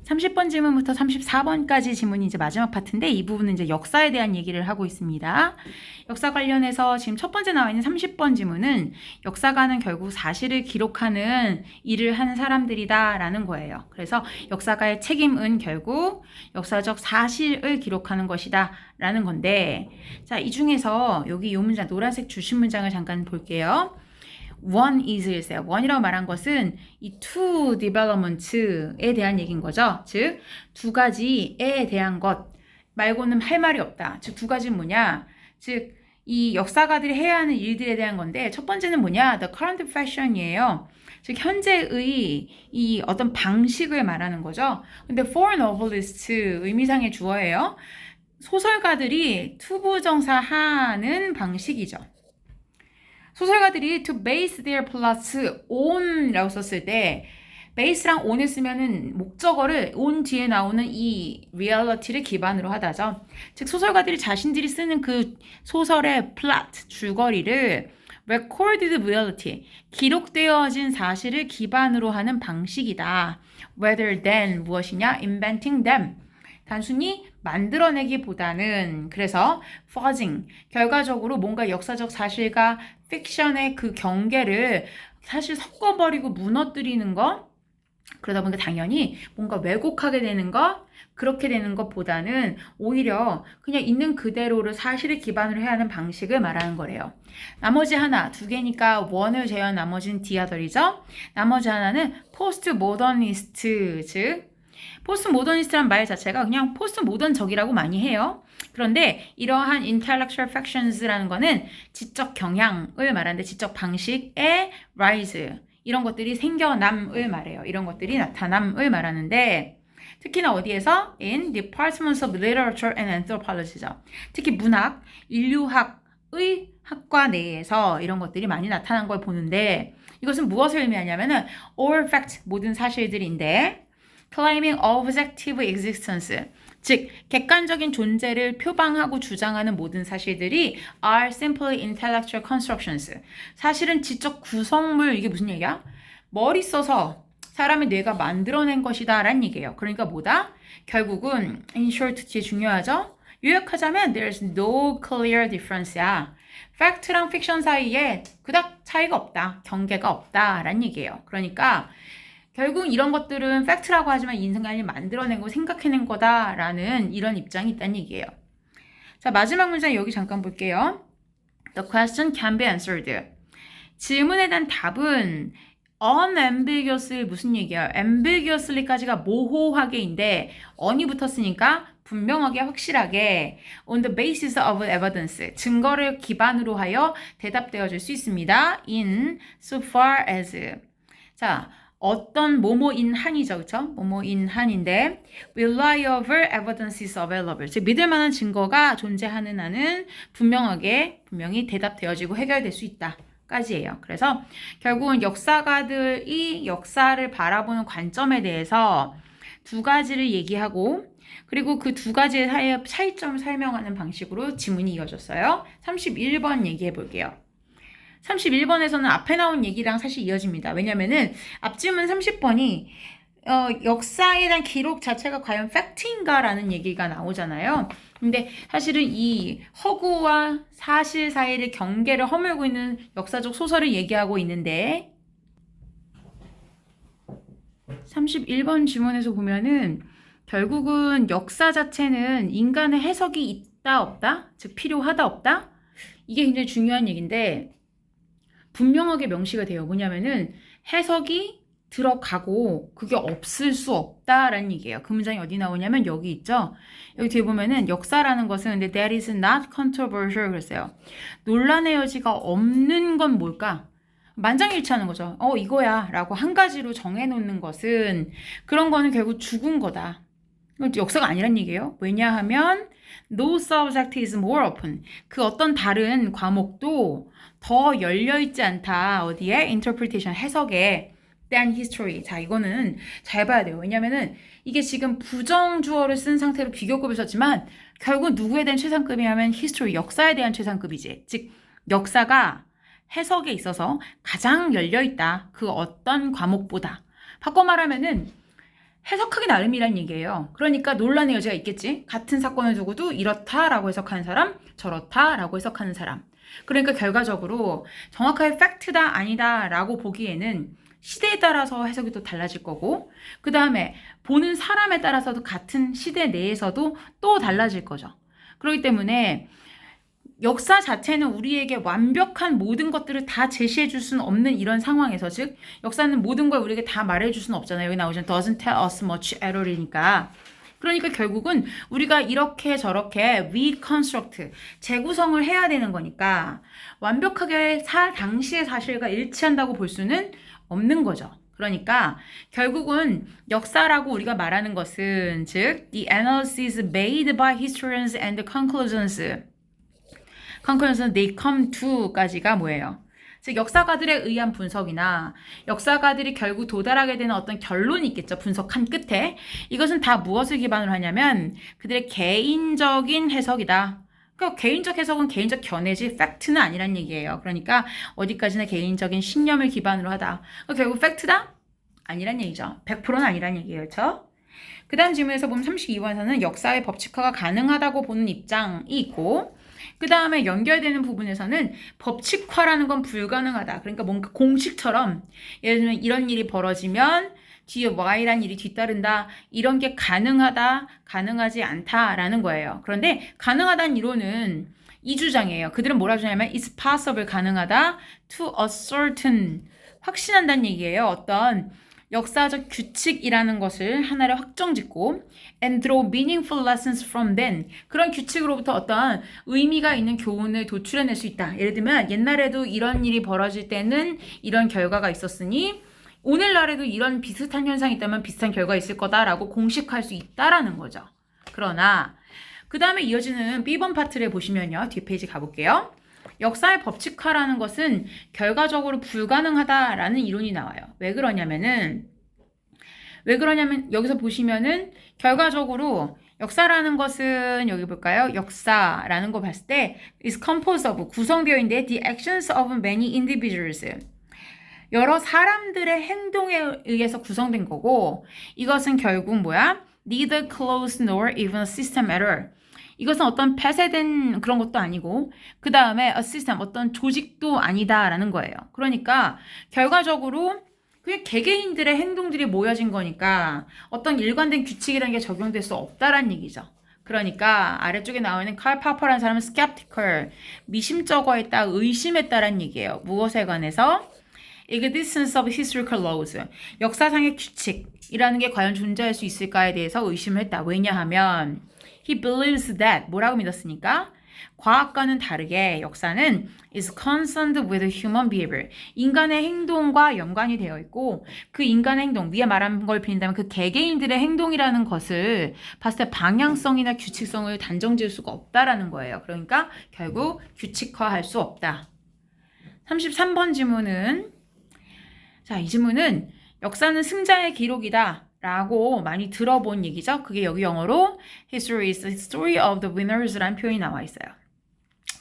30번 질문부터 34번까지 질문이 이제 마지막 파트인데 이 부분은 이제 역사에 대한 얘기를 하고 있습니다. 역사 관련해서 지금 첫 번째 나와 있는 30번 질문은 역사가는 결국 사실을 기록하는 일을 하는 사람들이다 라는 거예요. 그래서 역사가의 책임은 결국 역사적 사실을 기록하는 것이다 라는 건데, 자, 이 중에서 여기 이 문장, 노란색 주신 문장을 잠깐 볼게요. one is일세요. one이라고 말한 것은 이 two developments에 대한 얘기인 거죠. 즉, 두 가지에 대한 것 말고는 할 말이 없다. 즉, 두 가지는 뭐냐? 즉, 이 역사가들이 해야 하는 일들에 대한 건데, 첫 번째는 뭐냐? The current fashion이에요. 즉, 현재의 이 어떤 방식을 말하는 거죠. 근데 for novelist 의미상의 주어예요. 소설가들이 투부정사하는 방식이죠. 소설가들이 to base their plots on 라고 썼을 때 base랑 on을 쓰면은 목적어를 on 뒤에 나오는 이 reality를 기반으로 하다죠. 즉 소설가들이 자신들이 쓰는 그 소설의 plot, 줄거리를 recorded reality, 기록되어진 사실을 기반으로 하는 방식이다. rather than 무엇이냐? inventing them. 단순히 만들어내기보다는 그래서 fudging, 결과적으로 뭔가 역사적 사실과 픽션의 그 경계를 사실 섞어버리고 무너뜨리는 것, 그러다 보니까 당연히 뭔가 왜곡하게 되는 것, 그렇게 되는 것보다는 오히려 그냥 있는 그대로를 사실을 기반으로 해야 하는 방식을 말하는 거래요. 나머지 하나, 두 개니까 원을 제외한 나머지는 디아덜이죠. 나머지 하나는 포스트 모더니스트, 즉 포스트 모더니스트란 말 자체가 그냥 포스트 모던적이라고 많이 해요. 그런데 이러한 intellectual factions라는 거는 지적 경향을 말하는데 지적 방식의 rise, 이런 것들이 생겨남을 말해요. 이런 것들이 나타남을 말하는데 특히나 어디에서? in departments of literature and anthropology죠. 특히 문학, 인류학의 학과 내에서 이런 것들이 많이 나타난 걸 보는데 이것은 무엇을 의미하냐면은 all fact, 모든 사실들인데 claiming objective existence, 즉 객관적인 존재를 표방하고 주장하는 모든 사실들이 are simply intellectual constructions. 사실은 지적 구성물, 이게 무슨 얘기야? 머리 써서 사람의 뇌가 만들어낸 것이다 라는 얘기예요. 그러니까 뭐다? 결국은 in short, 뒤에 중요하죠? 요약하자면 there's no clear difference야. 팩트랑 픽션 사이에 그닥 차이가 없다, 경계가 없다 라는 얘기예요. 그러니까 결국 이런 것들은 팩트라고 하지만 인간이 만들어낸 거, 생각해낸 거다라는 이런 입장이 있다는 얘기예요. 자, 마지막 문장 여기 잠깐 볼게요. The question can be answered. 질문에 대한 답은 unambiguously 무슨 얘기야? ambiguously까지가 모호하게인데 on이 붙었으니까 분명하게 확실하게 on the basis of evidence, 증거를 기반으로 하여 대답되어질 수 있습니다. in so far as. 자, 어떤 뭐뭐인 한이죠, 그렇죠? 뭐뭐인 한인데 reliable evidence is available, 즉 믿을 만한 증거가 존재하는 한은 분명히 대답되어지고 해결될 수 있다 까지예요. 그래서 결국은 역사가들이 역사를 바라보는 관점에 대해서 두 가지를 얘기하고 그리고 그 두 가지의 사이의 차이점을 설명하는 방식으로 지문이 이어졌어요. 31번 얘기해 볼게요. 31번에서는 앞에 나온 얘기랑 사실 이어집니다. 왜냐면은 앞질문 30번이 역사에 대한 기록 자체가 과연 팩트인가라는 얘기가 나오잖아요. 근데 사실은 이 허구와 사실 사이를 경계를 허물고 있는 역사적 소설을 얘기하고 있는데 31번 질문에서 보면은 결국은 역사 자체는 인간의 해석이 있다 없다? 즉 필요하다 없다? 이게 굉장히 중요한 얘기인데 분명하게 명시가 돼요. 뭐냐면은 해석이 들어가고 그게 없을 수 없다라는 얘기예요. 그 문장이 어디 나오냐면 여기 있죠. 여기 뒤에 보면은 역사라는 것은 근데 that is not controversial 그랬어요. 논란의 여지가 없는 건 뭘까? 만장일치하는 거죠. 이거야 라고 한 가지로 정해놓는 것은 그런 거는 결국 죽은 거다. 역사가 아니란 얘기예요. 왜냐하면 no subject is more open. 그 어떤 다른 과목도 더 열려있지 않다. 어디에? interpretation, 해석에 than history. 자, 이거는 잘 봐야 돼요. 왜냐면은 이게 지금 부정주어를 쓴 상태로 비교급을 썼지만 결국 누구에 대한 최상급이냐면 history, 역사에 대한 최상급이지. 즉 역사가 해석에 있어서 가장 열려있다. 그 어떤 과목보다. 바꿔 말하면은 해석하기 나름이란 얘기예요. 그러니까 논란의 여지가 있겠지. 같은 사건을 두고도 이렇다라고 해석하는 사람, 저렇다라고 해석하는 사람. 그러니까 결과적으로 정확하게 팩트다 아니다라고 보기에는 시대에 따라서 해석이 또 달라질 거고, 그 다음에 보는 사람에 따라서도 같은 시대 내에서도 또 달라질 거죠. 그렇기 때문에 역사 자체는 우리에게 완벽한 모든 것들을 다 제시해 줄 수는 없는 이런 상황에서, 즉 역사는 모든 걸 우리에게 다 말해 줄 수는 없잖아요. 여기 나오잖아요. doesn't tell us much at all이니까. 그러니까 결국은 우리가 이렇게 저렇게 reconstruct, 재구성을 해야 되는 거니까 완벽하게 당시의 사실과 일치한다고 볼 수는 없는 거죠. 그러니까 결국은 역사라고 우리가 말하는 것은, 즉 the analysis made by historians and the conclusions they come to까지가 뭐예요? 즉 역사가들에 의한 분석이나 역사가들이 결국 도달하게 되는 어떤 결론이 있겠죠. 분석한 끝에. 이것은 다 무엇을 기반으로 하냐면 그들의 개인적인 해석이다. 그러니까 개인적 해석은 개인적 견해지 팩트는 아니란 얘기예요. 그러니까 어디까지나 개인적인 신념을 기반으로 하다. 그러니까 결국 팩트다? 아니란 얘기죠. 100%는 아니란 얘기예요. 그렇죠? 그 다음 질문에서 보면 32번에서는 역사의 법칙화가 가능하다고 보는 입장이 있고, 그 다음에 연결되는 부분에서는 법칙화라는 건 불가능하다. 그러니까 뭔가 공식처럼 예를 들면 이런 일이 벌어지면 뒤에 Y란 일이 뒤따른다. 이런 게 가능하다, 가능하지 않다라는 거예요. 그런데 가능하다는 이론은 이 주장이에요. 그들은 뭐라 주냐면 it's possible, 가능하다, to a certain, 확신한다는 얘기예요. 어떤 역사적 규칙이라는 것을 하나를 확정짓고 and draw meaningful lessons from them, 그런 규칙으로부터 어떤 의미가 있는 교훈을 도출해낼 수 있다. 예를 들면 옛날에도 이런 일이 벌어질 때는 이런 결과가 있었으니 오늘날에도 이런 비슷한 현상이 있다면 비슷한 결과가 있을 거다라고 공식화할 수 있다라는 거죠. 그러나 그 다음에 이어지는 B번 파트를 보시면요. 뒷페이지 가볼게요. 역사의 법칙화라는 것은 결과적으로 불가능하다라는 이론이 나와요. 왜 그러냐면 여기서 보시면은 결과적으로 역사라는 것은 여기 볼까요? 역사라는 거 봤을 때 is composed of, 구성되어 있는데 the actions of many individuals, 여러 사람들의 행동에 의해서 구성된 거고, 이것은 결국 뭐야? neither close nor even system error. 이것은 어떤 폐쇄된 그런 것도 아니고 그 다음에 a system, 어떤 조직도 아니다라는 거예요. 그러니까 결과적으로 그냥 개개인들의 행동들이 모여진 거니까 어떤 일관된 규칙이라는 게 적용될 수 없다라는 얘기죠. 그러니까 아래쪽에 나와 있는 칼 파퍼라는 사람은 skeptical, 미심쩍어했다, 의심했다라는 얘기예요. 무엇에 관해서? existence of historical laws, 역사상의 규칙이라는 게 과연 존재할 수 있을까에 대해서 의심을 했다. 왜냐하면 he believes that, 뭐라고 믿었으니까? 과학과는 다르게 역사는 is concerned with human behavior, 인간의 행동과 연관이 되어 있고 그 인간의 행동, 위에 말한 걸 빌린다면 그 개개인들의 행동이라는 것을 봤을 때 방향성이나 규칙성을 단정 지을 수가 없다라는 거예요. 그러니까 결국 규칙화할 수 없다. 33번 질문은, 자, 이 질문은 역사는 승자의 기록이다 라고 많이 들어본 얘기죠. 그게 여기 영어로 History is the story of the winners 라는 표현이 나와 있어요.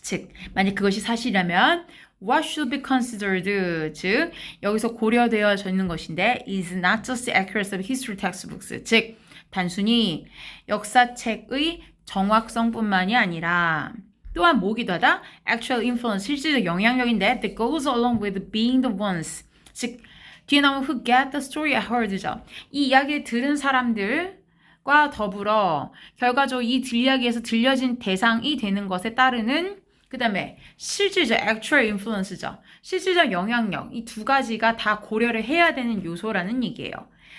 즉, 만약 그것이 사실이라면 what should be considered, 즉 여기서 고려되어져 있는 것인데 is not just the accuracy of history textbooks, 즉 단순히 역사책의 정확성뿐만이 아니라 또한 뭐기도 하다? actual influence, 실질적 영향력인데 that goes along with being the ones, 즉 뒤에 나오면 who get the story heard죠. 이 이야기를 들은 사람들과 더불어 결과적으로 이 이야기에서 들려진 대상이 되는 것에 따르는 그 다음에 실질적 actual influence죠. 실질적 영향력, 이 두 가지가 다 고려를 해야 되는 요소라는 얘기예요.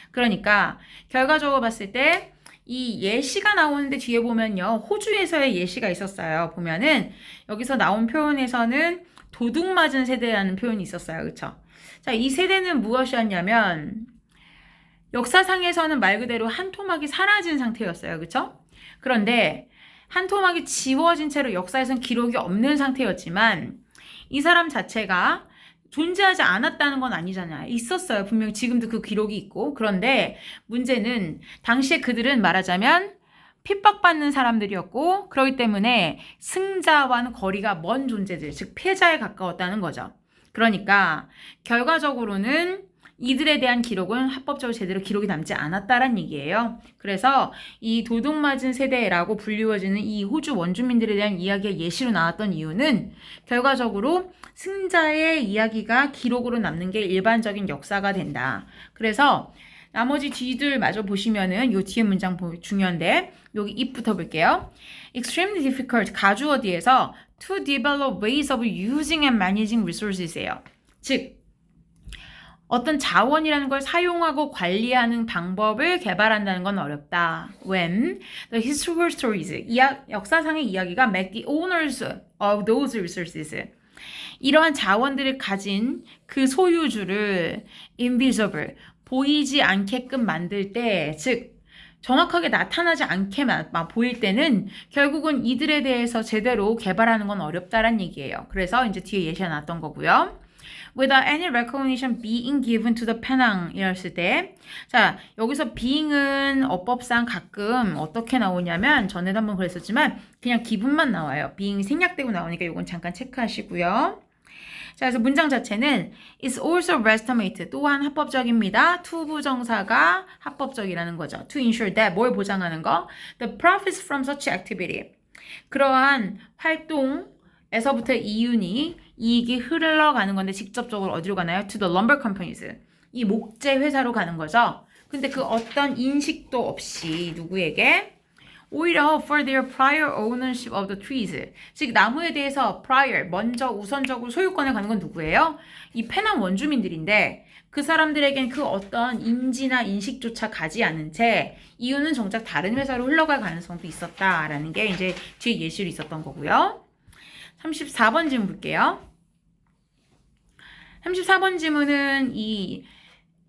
그러니까 결과적으로 봤을 때 이 예시가 나오는데 뒤에 보면요. 호주에서의 예시가 있었어요. 보면은 여기서 나온 표현에서는 도둑 맞은 세대라는 표현이 있었어요. 그렇죠? 자, 이 세대는 무엇이었냐면 역사상에서는 말 그대로 한 토막이 사라진 상태였어요. 그렇죠? 그런데 한 토막이 지워진 채로 역사에선 기록이 없는 상태였지만 이 사람 자체가 존재하지 않았다는 건 아니잖아요. 있었어요. 분명히 지금도 그 기록이 있고. 그런데 문제는 당시에 그들은 말하자면 핍박받는 사람들이었고 그렇기 때문에 승자와는 거리가 먼 존재들, 즉 패자에 가까웠다는 거죠. 그러니까 결과적으로는 이들에 대한 기록은 합법적으로 제대로 기록이 남지 않았다란 얘기예요. 그래서 이 도둑맞은 세대라고 불리워지는 이 호주 원주민들에 대한 이야기가 예시로 나왔던 이유는 결과적으로 승자의 이야기가 기록으로 남는 게 일반적인 역사가 된다. 그래서 나머지 뒤들 마저 보시면은 요 뒤에 문장 중요한데 여기 입부터 볼게요. Extremely difficult 가주어디에서 to develop ways of using and managing resources예요. 즉 어떤 자원이라는 걸 사용하고 관리하는 방법을 개발한다는 건 어렵다. When the historical stories, 역사상의 이야기가 make the owners of those resources, 이러한 자원들을 가진 그 소유주를 invisible, 보이지 않게끔 만들 때, 즉 정확하게 나타나지 않게만 보일 때는 결국은 이들에 대해서 제대로 개발하는 건 어렵다란 얘기예요. 그래서 이제 뒤에 예시가 나왔던 거고요. Without any recognition being given to the penang 이랬을 때, 자 여기서 being은 어법상 가끔 어떻게 나오냐면 전에도 한번 그랬었지만 그냥 기분만 나와요. being이 생략되고 나오니까 이건 잠깐 체크하시고요. 자, 그래서 문장 자체는 is also legitimate, 또한 합법적입니다. to 부정사가 합법적이라는 거죠. to ensure that, 뭘 보장하는 거? The profits from such activity, 그러한 활동에서부터 이익이 흘러가는 건데 직접적으로 어디로 가나요? To the lumber companies, 이 목재 회사로 가는 거죠. 근데 그 어떤 인식도 없이 누구에게? 오히려 for their prior ownership of the trees, 즉 나무에 대해서 prior, 먼저 우선적으로 소유권을 가는 건 누구예요? 이 페낭 원주민들인데 그 사람들에겐 그 어떤 인지나 인식조차 가지 않은 채 이유는 정작 다른 회사로 흘러갈 가능성도 있었다라는 게 이제 뒤에 예시로 있었던 거고요. 34번 질문 볼게요. 34번 질문은 이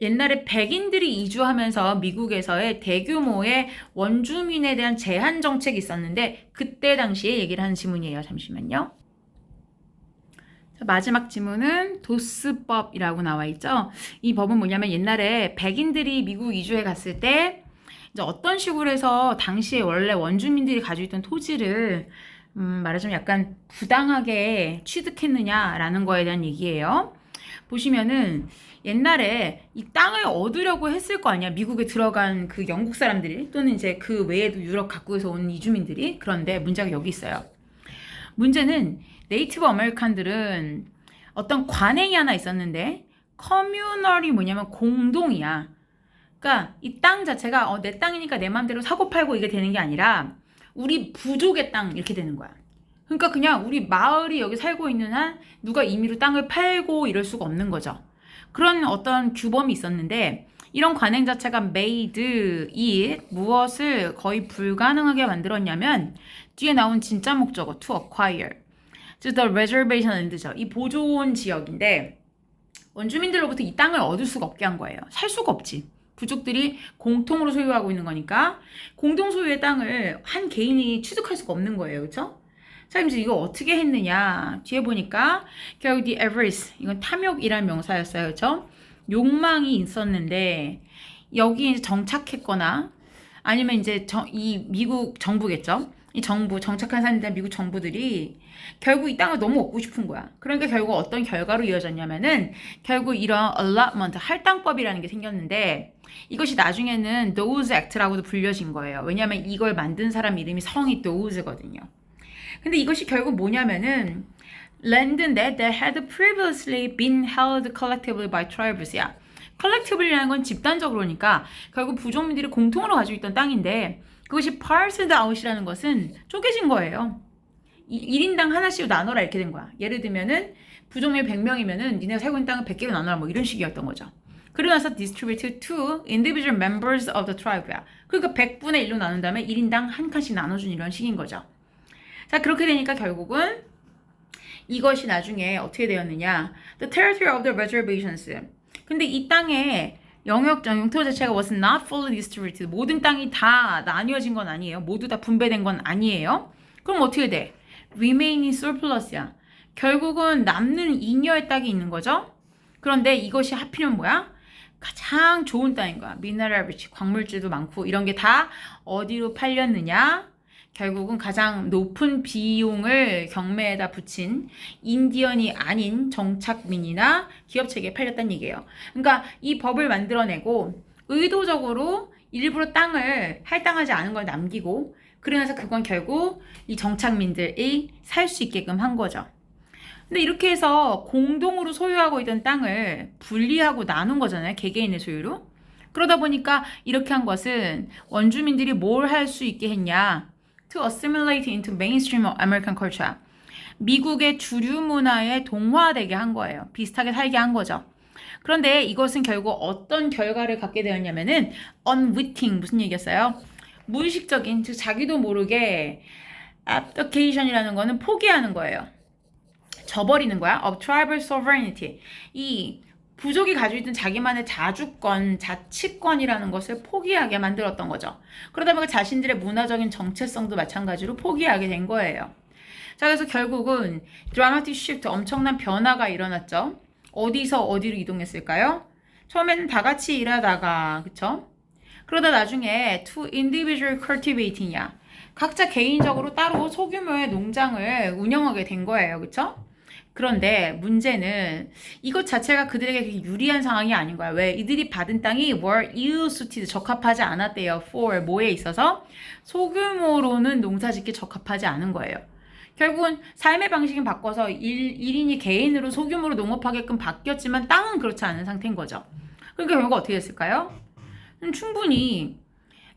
옛날에 백인들이 이주하면서 미국에서의 대규모의 원주민에 대한 제한 정책이 있었는데 그때 당시에 얘기를 하는 지문이에요. 잠시만요. 자, 마지막 지문은 도스법이라고 나와 있죠. 이 법은 뭐냐면 옛날에 백인들이 미국 이주해 갔을 때 이제 어떤 식으로 해서 당시에 원래 원주민들이 가지고 있던 토지를 말하자면 약간 부당하게 취득했느냐라는 거에 대한 얘기예요. 보시면은 옛날에 이 땅을 얻으려고 했을 거 아니야. 미국에 들어간 그 영국 사람들이 또는 이제 그 외에도 유럽 각국에서 온 이주민들이. 그런데 문제가 여기 있어요. 문제는 네이티브 아메리칸들은 어떤 관행이 하나 있었는데 커뮤널이 뭐냐면 공동이야. 그러니까 이 땅 자체가 내 땅이니까 내 마음대로 사고 팔고 이게 되는 게 아니라 우리 부족의 땅 이렇게 되는 거야. 그러니까 그냥 우리 마을이 여기 살고 있는 한 누가 임의로 땅을 팔고 이럴 수가 없는 거죠. 그런 어떤 규범이 있었는데 이런 관행 자체가 made it 무엇을 거의 불가능하게 만들었냐면 뒤에 나온 진짜 목적어 to acquire, 즉 the reservation land죠. 이 보존 지역인데 원주민들로부터 이 땅을 얻을 수가 없게 한 거예요. 살 수가 없지. 부족들이 공통으로 소유하고 있는 거니까 공동 소유의 땅을 한 개인이 취득할 수가 없는 거예요. 그렇죠? 자, 이제 이거 어떻게 했느냐? 뒤에 보니까 결국 the avarice, 이건 탐욕이라는 명사였어요. 그렇죠? 욕망이 있었는데 여기 이제 정착했거나 아니면 이제 이 미국 정부겠죠? 이 정부, 정착한 사람들, 미국 정부들이 결국 이 땅을 너무 얻고 싶은 거야. 그러니까 결국 어떤 결과로 이어졌냐면은 결국 이런 allotment, 할당법이라는 게 생겼는데 이것이 나중에는 Dawes Act라고도 불려진 거예요. 왜냐하면 이걸 만든 사람 이름이 성이 Dawes거든요. 근데 이것이 결국 뭐냐면은 land인데 that had previously been held collectively by tribes야. collectively라는 건 집단적으로니까 결국 부족민들이 공통으로 가지고 있던 땅인데 그것이 parsed out이라는 것은 쪼개진 거예요. 1인당 하나씩 나눠라 이렇게 된 거야. 예를 들면은 부족민 100명이면은 니네가 살고 있는 땅을 100개로 나눠라 뭐 이런 식이었던 거죠. 그러고 나서 distributed to individual members of the tribe야. 그러니까 100분의 1로 나눈 다음에 1인당 한 칸씩 나눠준 이런 식인 거죠. 자, 그렇게 되니까 결국은 이것이 나중에 어떻게 되었느냐. The territory of the reservations. 근데 이 땅의 영토 자체가 was not fully distributed. 모든 땅이 다 나뉘어진 건 아니에요. 모두 다 분배된 건 아니에요. 그럼 어떻게 돼? remaining surplus야. 결국은 남는 잉여의 땅이 있는 거죠. 그런데 이것이 하필이면 뭐야? 가장 좋은 땅인 거야. 미네랄 리치, 광물질도 많고 이런 게 다 어디로 팔렸느냐? 결국은 가장 높은 비용을 경매에다 붙인 인디언이 아닌 정착민이나 기업체에게 팔렸다는 얘기예요. 그러니까 이 법을 만들어내고 의도적으로 일부러 땅을 할당하지 않은 걸 남기고 그러면서 그건 결국 이 정착민들이 살 수 있게끔 한 거죠. 근데 이렇게 해서 공동으로 소유하고 있던 땅을 분리하고 나눈 거잖아요. 개개인의 소유로. 그러다 보니까 이렇게 한 것은 원주민들이 뭘 할 수 있게 했냐. To assimilate into mainstream of American culture. 미국의 주류 문화에 동화되게 한 거예요. 비슷하게 살게 한 거죠. 그런데 이것은 결국 어떤 결과를 갖게 되었냐면은 unwitting 무슨 얘기였어요? 무의식적인 즉 자기도 모르게 abdication이라는 거는 포기하는 거예요. 져버리는 거야. of tribal sovereignty. 이 부족이 가지고 있던 자기만의 자주권, 자치권이라는 것을 포기하게 만들었던 거죠. 그러다 보니까 자신들의 문화적인 정체성도 마찬가지로 포기하게 된 거예요. 자, 그래서 결국은 드라마틱 시프트, 엄청난 변화가 일어났죠. 어디서 어디로 이동했을까요? 처음에는 다 같이 일하다가, 그쵸? 그러다 나중에 to individual cultivating이야. 각자 개인적으로 따로 소규모의 농장을 운영하게 된 거예요. 그쵸? 그런데 문제는 이것 자체가 그들에게 그렇게 유리한 상황이 아닌 거야. 왜? 이들이 받은 땅이 were ill-suited, 적합하지 않았대요. for 뭐에 있어서? 소규모로는 농사짓기 적합하지 않은 거예요. 결국은 삶의 방식은 바꿔서 1인이 개인으로 소규모로 농업하게끔 바뀌었지만 땅은 그렇지 않은 상태인 거죠. 그러니까 결국 어떻게 됐을까요? 충분히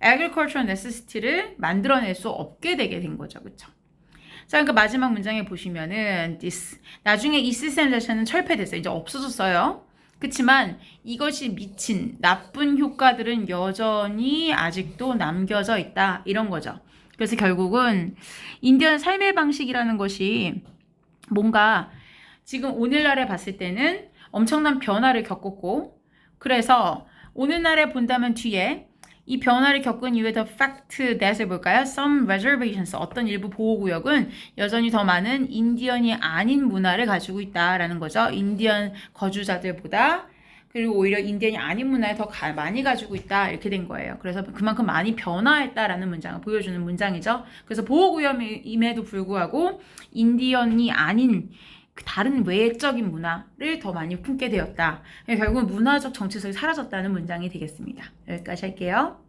agricultural necessity를 만들어낼 수 없게 되게 된 거죠. 그쵸? 자, 그러니까 마지막 문장에 보시면은 this 나중에 이 시스템 자체는 철폐됐어요. 이제 없어졌어요. 그렇지만 이것이 미친 나쁜 효과들은 여전히 아직도 남겨져 있다. 이런 거죠. 그래서 결국은 인디언 삶의 방식이라는 것이 뭔가 지금 오늘날에 봤을 때는 엄청난 변화를 겪었고 그래서 오늘날에 본다면 뒤에 이 변화를 겪은 이후에 the fact that을 볼까요? Some reservations, 어떤 일부 보호구역은 여전히 더 많은 인디언이 아닌 문화를 가지고 있다라는 거죠. 인디언 거주자들보다 그리고 오히려 인디언이 아닌 문화를 더 많이 가지고 있다 이렇게 된 거예요. 그래서 그만큼 많이 변화했다라는 문장을 보여주는 문장이죠. 그래서 보호구역임에도 불구하고 인디언이 아닌 다른 외적인 문화를 더 많이 품게 되었다. 결국은 문화적 정체성이 사라졌다는 문장이 되겠습니다. 여기까지 할게요.